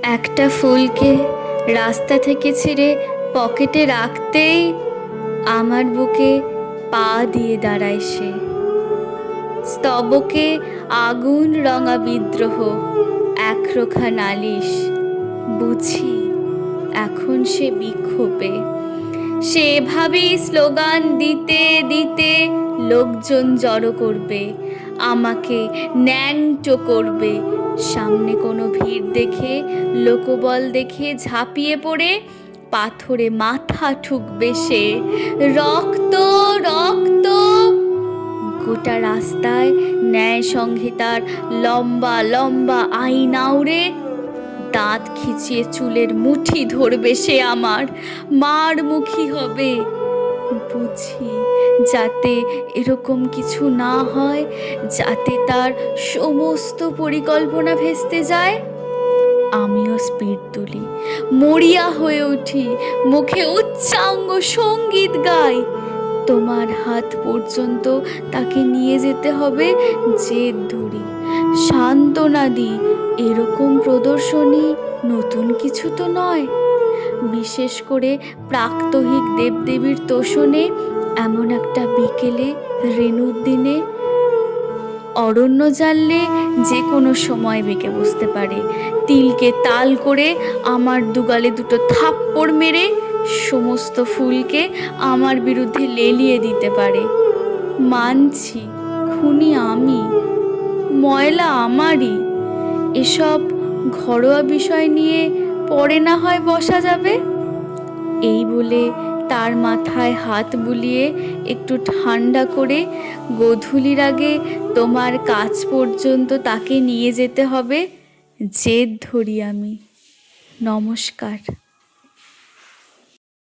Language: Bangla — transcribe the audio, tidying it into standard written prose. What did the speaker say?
একটা ফুলকে রাস্তা থেকে ছিঁড়ে পকেটে রাখতেই আমার বুকে পা দিয়ে দাঁড়ায় সে। স্তবকে আগুন রঙা বিদ্রোহ, একরোখা নালিশ। বুঝি এখন সে বিক্ষোভে। সে এভাবেই স্লোগান দিতে দিতে লোকজন জড়ো করবে, আমাকে ন্যাংটো করবে। সামনে কোনো ভিড় দেখে, লোকবল দেখে ঝাঁপিয়ে পড়ে পাথরে মাথা ঠুকবে সে। রক্ত রক্ত! গোটা রাস্তায় ন্যায় সংহিতার লম্বা লম্বা আইন আউড়ে দাঁত খিচিয়ে চুলের মুঠি ধরবে সে, আমার মার মুখী হবে। বুঝি যাতে এরকম কিছু না হয়, যাতে তার সমস্ত পরিকল্পনা ভেস্তে যায়, আমিও স্পিড তুলি, মরিয়া হয়ে উঠি, মুখে উচ্চাঙ্গ সঙ্গীত গাই। তোমার হাত পর্যন্ত তাকে নিয়ে যেতে হবে, জেদ ধরি, সান্ত্বনা দিই। এরকম প্রদর্শনী নতুন কিছু তো নয়। বিশেষ করে প্রাত্যহিক দেবদেবীর তোষণে এমন একটা বিকেলে, রেণুর দিনে। অরণ্য জানলে যে কোনো সময় বেঁকে বসতে পারে, তিলকে তাল করে আমার দুগালে দুটো থাপ্পড় মেরে সমস্ত ফুলকে আমার বিরুদ্ধে লেলিয়ে দিতে পারে। মানছি খুনি আমি, ময়লা আমারই। এসব ঘরোয়া বিষয় নিয়ে পরে না হয় বসা যাবে। এই বলে তার মাথায় হাত বুলিয়ে একটু ঠান্ডা করে গোধূলির আগে তোমার কাছ পর্যন্ত তাকে নিয়ে যেতে হবে, জেদ ধরি আমি। নমস্কার।